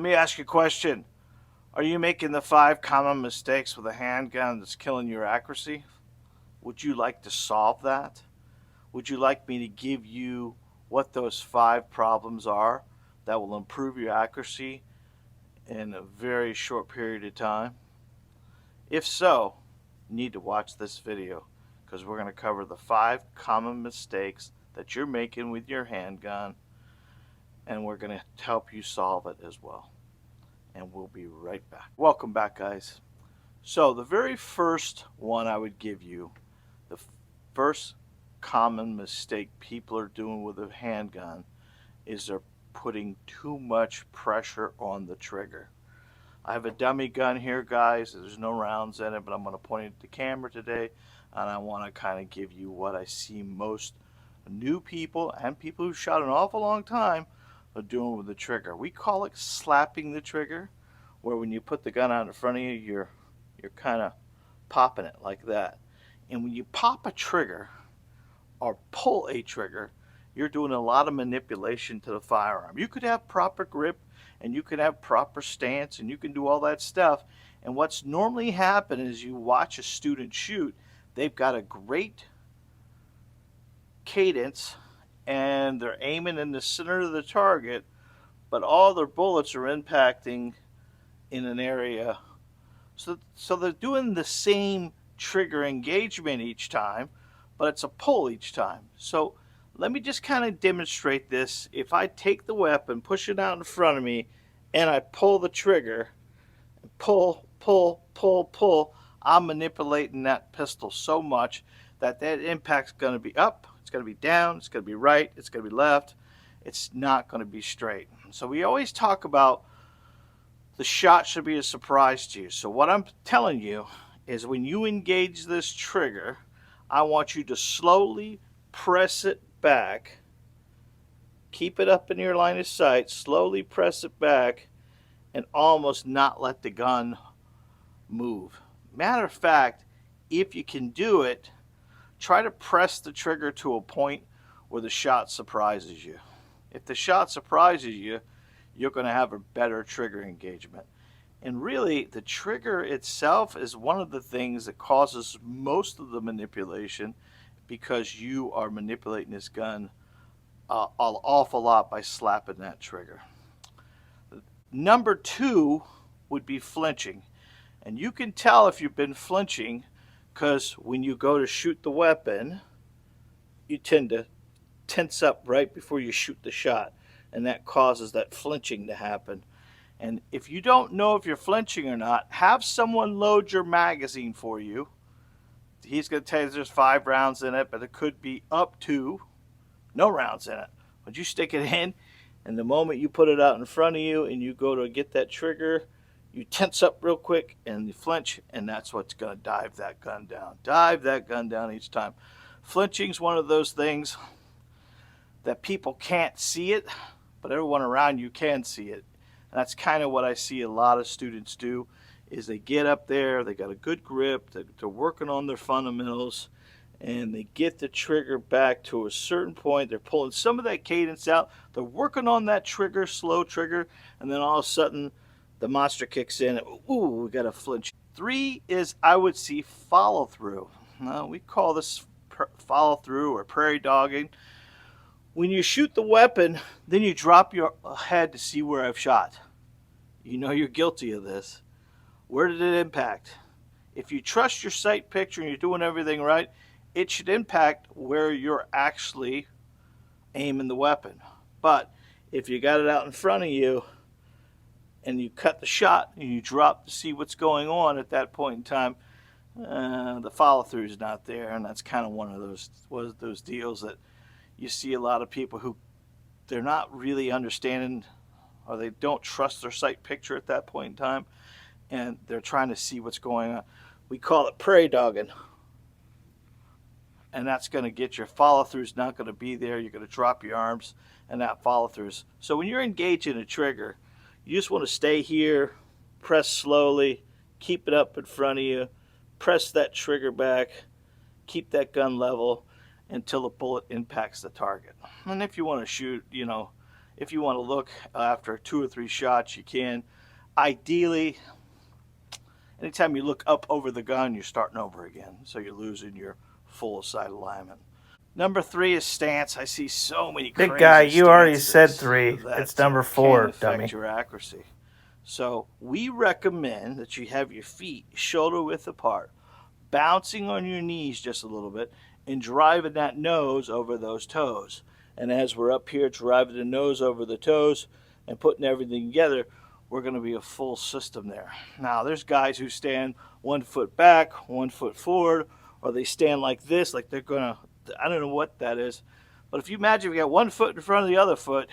Let me ask you a question. Are you making the 5 common mistakes with a handgun that's killing your accuracy? Would you like to solve that? Would you like me to give you what those 5 problems are that will improve your accuracy in a very short period of time? If so, you need to watch this video because we're going to cover the 5 common mistakes that you're making with your handgun, and we're going to help you solve it as well. And we'll be right back. Welcome back, guys. So the very first one I would give you, the first common mistake people are doing with a handgun is they're putting too much pressure on the trigger. I have a dummy gun here, guys. There's no rounds in it, but I'm going to point it at the camera today, and I want to kind of give you what I see most new people and people who shot an awful long time are doing with the trigger. We call it slapping the trigger, where when you put the gun out in front of you, you're kind of popping it like that. And when you pop a trigger or pull a trigger, you're doing a lot of manipulation to the firearm. You could have proper grip and you can have proper stance and you can do all that stuff. And what's normally happen is you watch a student shoot, they've got a great cadence and they're aiming in the center of the target, but all their bullets are impacting in an area. So they're doing the same trigger engagement each time, but it's a pull each time. So let me just kind of demonstrate this. If I take the weapon, push it out in front of me, and I pull the trigger, pull, pull, pull, pull, I'm manipulating that pistol so much that that impact's going to be up, it's going to be down, it's going to be right, it's going to be left. It's not going to be straight. So we always talk about the shot should be a surprise to you. So what I'm telling you is when you engage this trigger, I want you to slowly press it back. Keep it up in your line of sight, slowly press it back, and almost not let the gun move. Matter of fact, if you can do it, try to press the trigger to a point where the shot surprises you. If the shot surprises you, you're going to have a better trigger engagement. And really, the trigger itself is one of the things that causes most of the manipulation, because you are manipulating this gun an awful lot by slapping that trigger. Number 2 would be flinching. And you can tell if you've been flinching because when you go to shoot the weapon, you tend to tense up right before you shoot the shot, and that causes that flinching to happen. And if you don't know if you're flinching or not, have someone load your magazine for you. He's going to tell you there's 5 rounds in it, but it could be up to no rounds in it. But you stick it in, and the moment you put it out in front of you and you go to get that trigger, you tense up real quick and you flinch, and that's what's going to dive that gun down. Dive that gun down each time. Flinching's one of those things that people can't see it, but everyone around you can see it. And that's kind of what I see a lot of students do, is they get up there, they got a good grip, they're working on their fundamentals, and they get the trigger back to a certain point. They're pulling some of that cadence out. They're working on that trigger, slow trigger, and then all of a sudden the monster kicks in. Ooh, we got a flinch. 3 is, I would see, follow through. We call this follow through or prairie dogging. When you shoot the weapon, then you drop your head to see where I've shot. You know you're guilty of this. Where did it impact? If you trust your sight picture and you're doing everything right, it should impact where you're actually aiming the weapon. But if you got it out in front of you and you cut the shot and you drop to see what's going on at that point in time, the follow through is not there. And that's kind of one of those deals that you see a lot of people who they're not really understanding, or they don't trust their sight picture at that point in time, and they're trying to see what's going on. We call it prairie dogging, and that's going to get your follow throughs not going to be there. You're going to drop your arms and that follow throughs. So when you're engaging a trigger, you just want to stay here, press slowly, keep it up in front of you, press that trigger back, keep that gun level until the bullet impacts the target. And if you want to shoot, If you want to look after 2 or 3 shots, you can. Ideally, anytime you look up over the gun, you're starting over again, so you're losing your full sight alignment. Number 3 is stance. I see so many crazy Big guy, you already said stances 3. that It's number can 4, affect dummy. your accuracy. So we recommend that you have your feet shoulder width apart, bouncing on your knees just a little bit, and driving that nose over those toes. And as we're up here driving the nose over the toes and putting everything together, we're going to be a full system there. Now, there's guys who stand 1 foot back, 1 foot forward, or they stand like this, like they're going to, I don't know what that is. But if you imagine you got 1 foot in front of the other foot,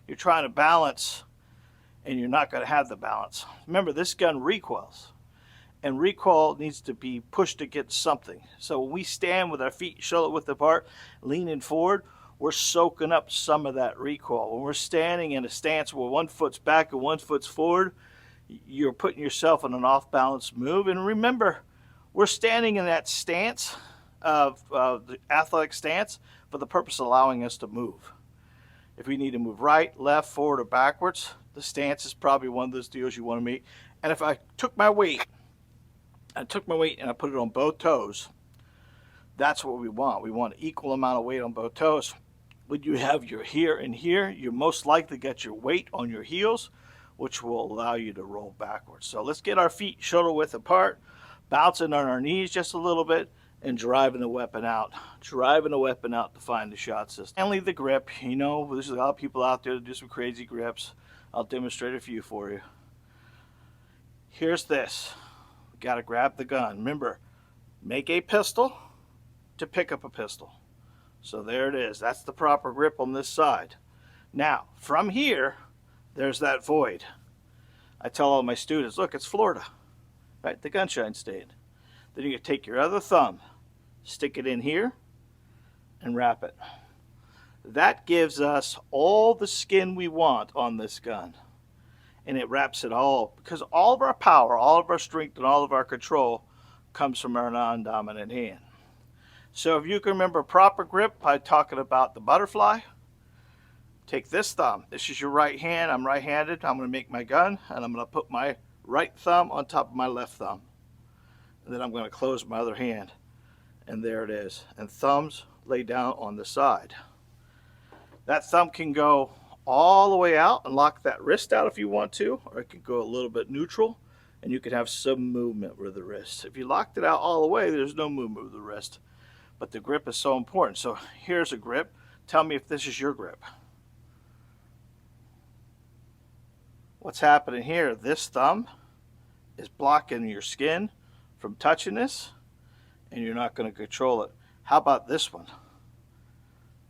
you're trying to balance, and you're not going to have the balance. Remember, this gun recoils, and recoil needs to be pushed against something. So when we stand with our feet shoulder width apart, leaning forward, we're soaking up some of that recoil. When we're standing in a stance where 1 foot's back and 1 foot's forward, you're putting yourself in an off-balance move. And remember, we're standing in that stance of the athletic stance for the purpose of allowing us to move. If we need to move right, left, forward, or backwards, the stance is probably one of those deals you want to meet. And if I took my weight, and I put it on both toes, that's what we want. We want an equal amount of weight on both toes. When you have your here and here, you're most likely to get your weight on your heels, which will allow you to roll backwards. So let's get our feet shoulder width apart, bouncing on our knees just a little bit, and driving the weapon out. Driving the weapon out to find the shot system. And leave the grip. You know, there's a lot of people out there that do some crazy grips. I'll demonstrate a few for you. Here's this. We got to grab the gun. Remember, make a pistol to pick up a pistol. So there it is. That's the proper grip on this side. Now, from here, there's that void. I tell all my students, look, it's Florida, right? The gunshine state. Then you take your other thumb, stick it in here, and wrap it. That gives us all the skin we want on this gun. And it wraps it all, because all of our power, all of our strength, and all of our control comes from our non-dominant hand. So if you can remember proper grip by talking about the butterfly, take this thumb. This is your right hand. I'm right-handed. I'm going to make my gun, and I'm going to put my right thumb on top of my left thumb. And then I'm going to close my other hand. And there it is. And thumbs lay down on the side. That thumb can go all the way out and lock that wrist out if you want to, or it can go a little bit neutral, and you can have some movement with the wrist. If you locked it out all the way, there's no movement with the wrist. But the grip is so important. So here's a grip. Tell me if this is your grip. What's happening here? This thumb is blocking your skin from touching this, and you're not going to control it. How about this one?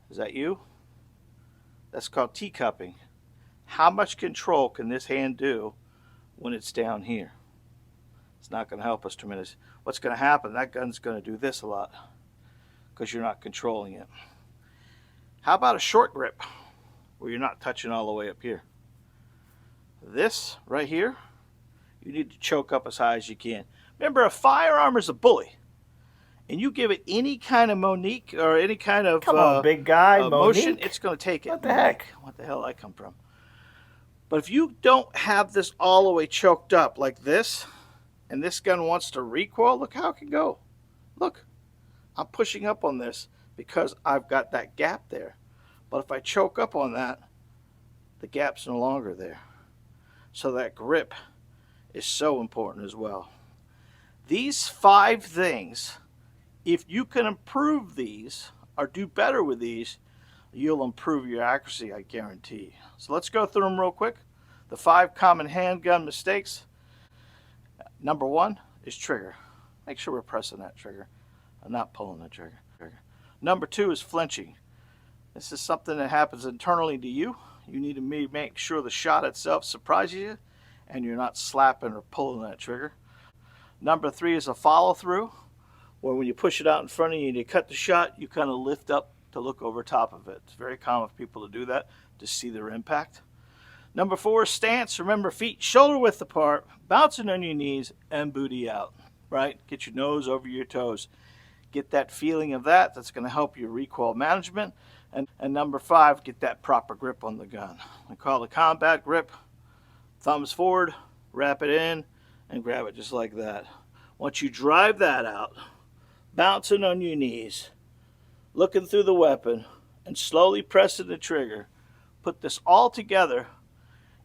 Is that you? That's called teacupping. How much control can this hand do when it's down here? It's not going to help us tremendous. What's going to happen? That gun's going to do this a lot because you're not controlling it. How about a short grip where you're not touching all the way up here? This right here, you need to choke up as high as you can. Remember, a firearm is a bully. And you give it any kind of Monique or any kind of Come on, big guy, motion, Monique. it's going to take it. What the heck? What the hell I come from? But if you don't have this all the way choked up like this, and this gun wants to recoil, look how it can go. Look, I'm pushing up on this because I've got that gap there. But if I choke up on that, the gap's no longer there. So that grip is so important as well. These 5 things, if you can improve these or do better with these, you'll improve your accuracy, I guarantee. So let's go through them real quick. The 5 common handgun mistakes. Number 1 is trigger. Make sure we're pressing that trigger and not pulling the trigger. Number 2 is flinching. This is something that happens internally to you. You need to make sure the shot itself surprises you and you're not slapping or pulling that trigger. Number 3 is a follow through, where when you push it out in front of you and you cut the shot, you kind of lift up to look over top of it. It's very common for people to do that to see their impact. Number 4 is stance. Remember, feet shoulder width apart, bouncing on your knees, and booty out, right? Get your nose over your toes. Get that feeling of that. That's going to help your recoil management. And number 5, get that proper grip on the gun. I call it combat grip. Thumbs forward, wrap it in, and grab it just like that. Once you drive that out, bouncing on your knees, looking through the weapon, and slowly pressing the trigger, put this all together,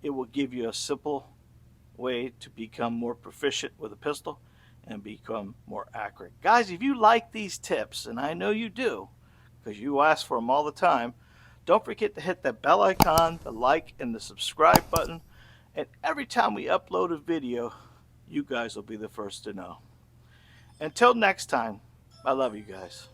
it will give you a simple way to become more proficient with a pistol and become more accurate. Guys, if you like these tips, and I know you do, because you ask for them all the time, don't forget to hit that bell icon, the like, and the subscribe button. And every time we upload a video, you guys will be the first to know. Until next time, I love you guys.